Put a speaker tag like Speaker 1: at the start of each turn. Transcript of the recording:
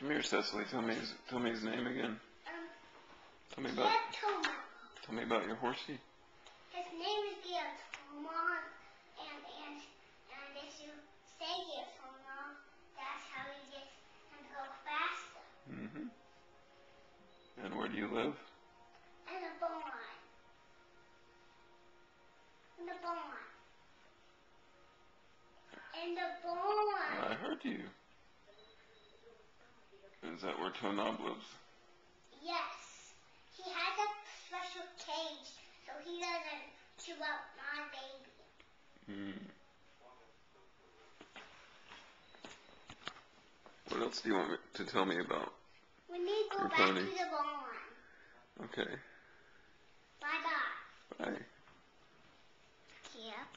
Speaker 1: Come here, Cecily. Tell me his name again. Tell me about your horsey.
Speaker 2: His name is Guillermo, and if you say Guillermo, that's how you get him to go faster.
Speaker 1: And where do you live?
Speaker 2: In the barn. In the barn. In the barn.
Speaker 1: I heard you. Is that where Tonob lives?
Speaker 2: Yes. He has a special cage so he doesn't chew up my baby.
Speaker 1: What else do you want to tell me about?
Speaker 2: We need to go back
Speaker 1: pony?
Speaker 2: to the barn.
Speaker 1: Okay.
Speaker 2: Bye-bye.
Speaker 1: Bye.
Speaker 2: Yep.